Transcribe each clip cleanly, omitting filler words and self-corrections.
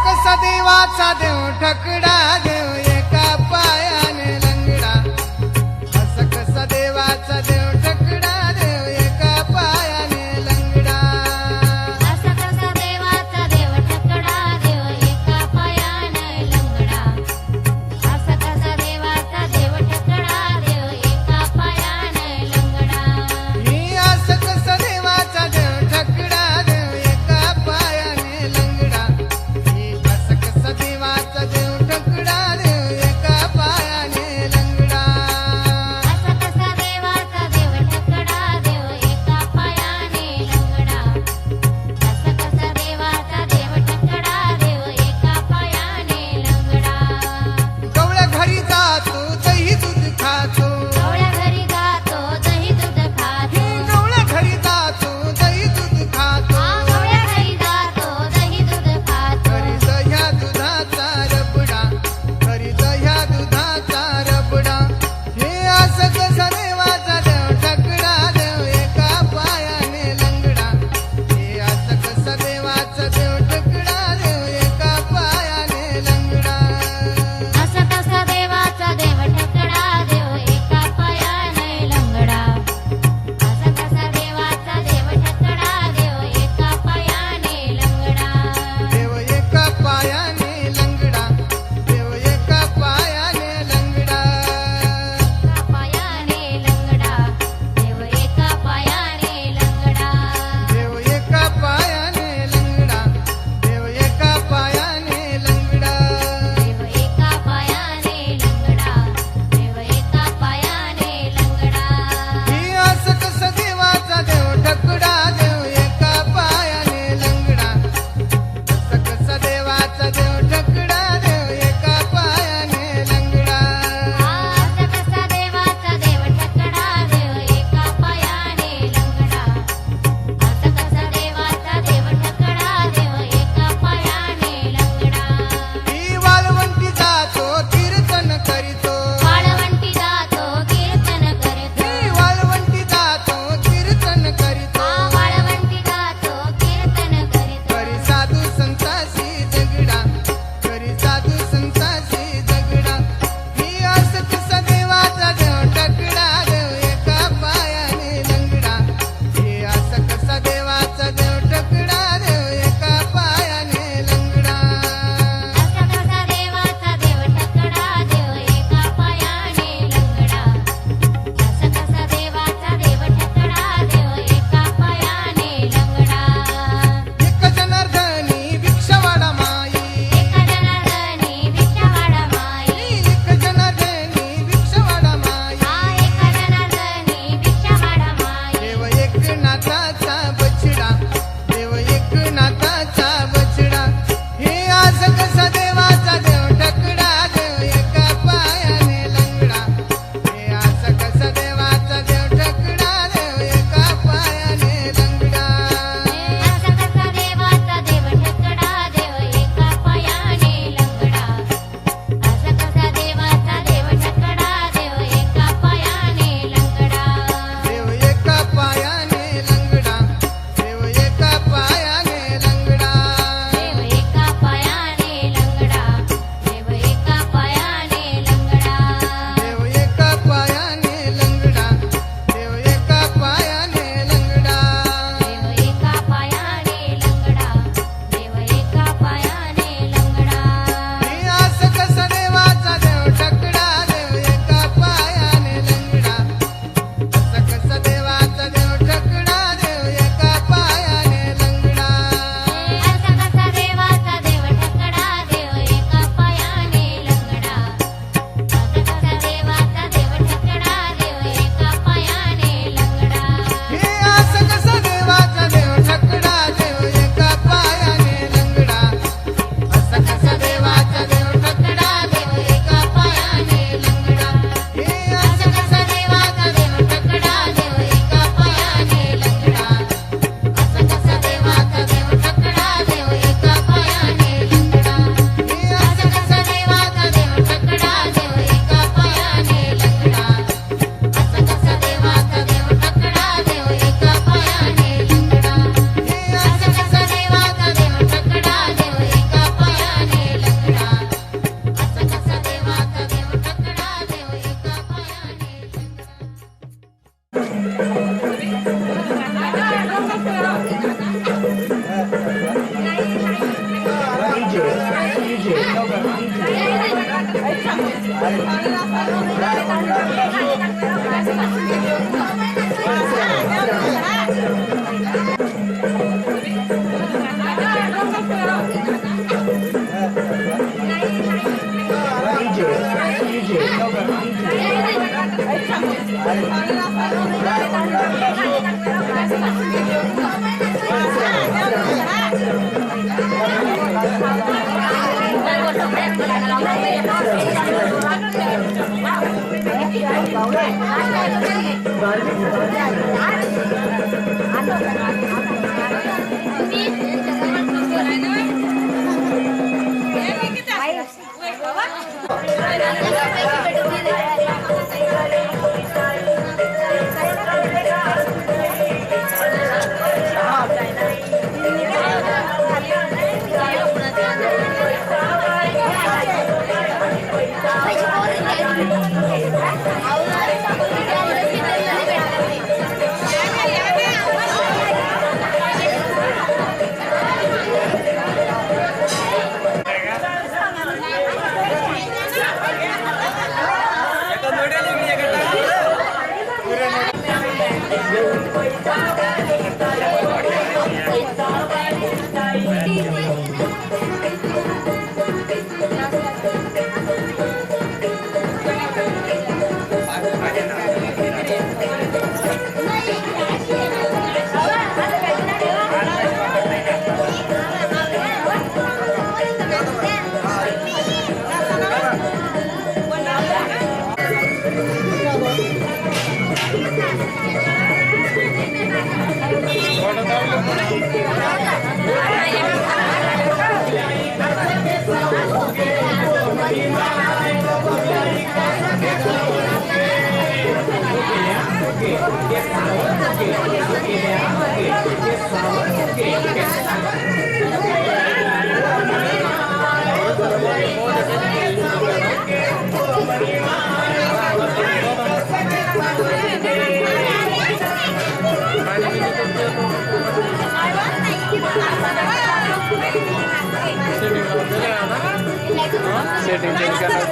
कसा देवाचा देव ठकडा देव एका पायाने लंगडा असा कसा देवाचा देव ठकडा देव एका पायाने लंगडा असा कसा देवाचा देव ठकडा देव एका पायाने लंगडा असा कसा देवाचा देव ठकडा देव एका पायाने लंगडा मी असं कसा देवाचा देव ठकडा देव एका पायाने लंगडा देवाचा देव ठकडा देव सेटिंग चेंज करना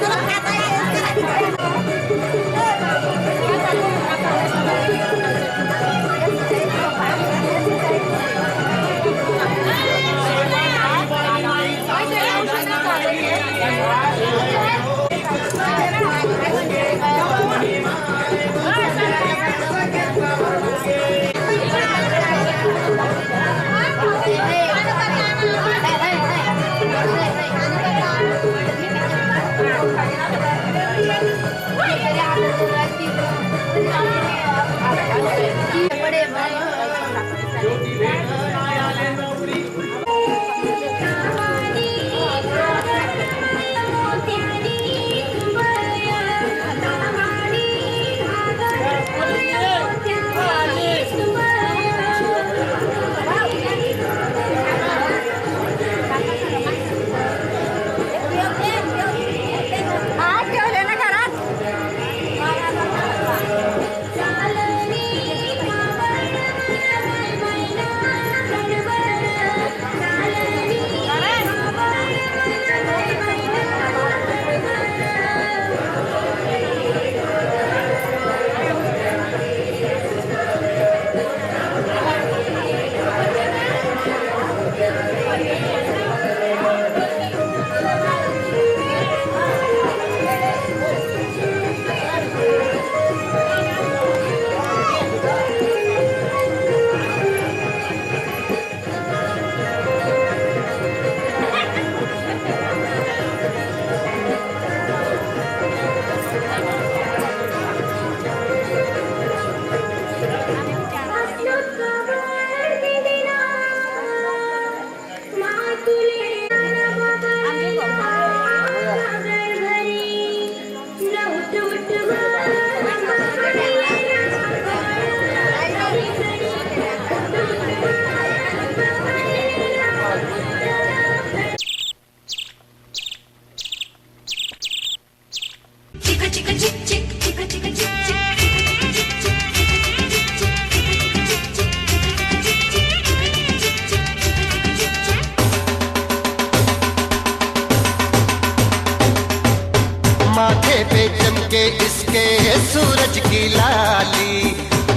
माथे पे चमके इसके सूरज की लाली,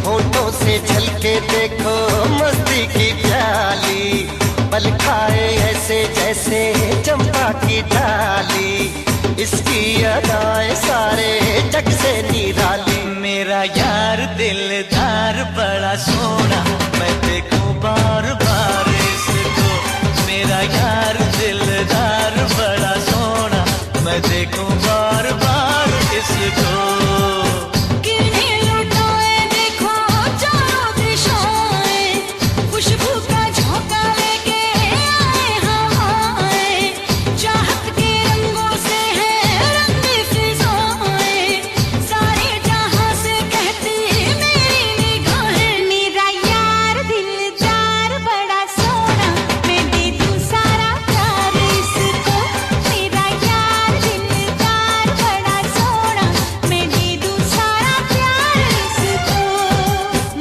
होठों से झलके देखो मस्ती की प्याली। ऐसे जैसे चंपा की डाली, इसकी अदाएं सारे जग से निराली। मेरा यार दिलदार बड़ा सोना, मैं देखूं बार बार इसको। मेरा यार दिलदार बड़ा सोना, मैं देखूं बार बार इसको। किरणें लुटाए देखो चारों दिशाएं, खुशबू का झोंका लेके आए हवाएं। चाहत के रंगों से है रंगी फिजाएं, सारे जहां से कहती मेरी निगाहें। मेरा यार दिलदार बड़ा सोना, मैं दे दूं सारा प्यार इसको। मेरा यार दिलदार बड़ा सोना, मैं दे दूं सारा प्यार इसको।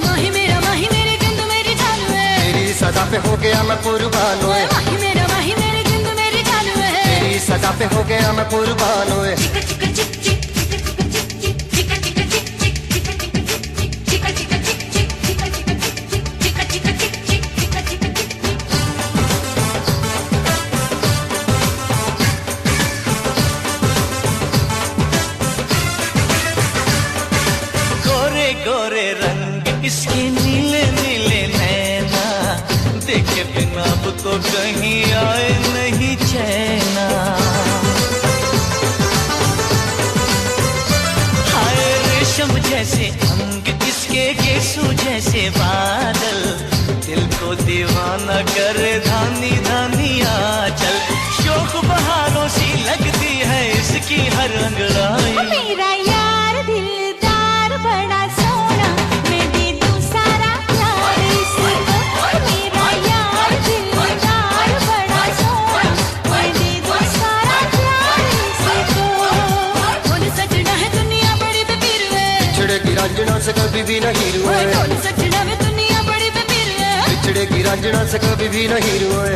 माही मेरे जिंद मेरी जान है, तेरी सदा पे हो गया मैं कुर्बान होए। माही मेरे जिंद मेरी जान है। तेरी सदा पे हो गया मैं कुर्बान होए। चिका चिका चिक चिक चिका चिका चिक चिक चिका चिका चिक चिक चिका चिका चिक चिक चिका चिका चिक चिक चिका चिका चिक चिक चिका चिका चिक। गोरे गोरे रंग इसके नीले नीले नैना, देखे बिना अब तो कहीं आए नहीं चैना। हाय रेशम जैसे अंग इसके, गेसू जैसे बादल, दिल को दीवाना करे धानी धानी आंचल। शोक बहारों सी लगती है इसकी हर अंगड़ाई। मेरा यार दिलदार बड़ा सोना, मैं दे दूं सारा प्यार इसको। मेरा यार दिलदार बड़ा सोना, मैं दे दूं सारा प्यार इसको। कौन सजना है दुनिया बड़ी बेपीर है, बिछड़ेगी रांझना से कभी भी नहीं रुए। कौन सजना है दुनिया बड़ी बेपीर है। बिछड़ेगी रांझना से कभी भी नहीं रुए।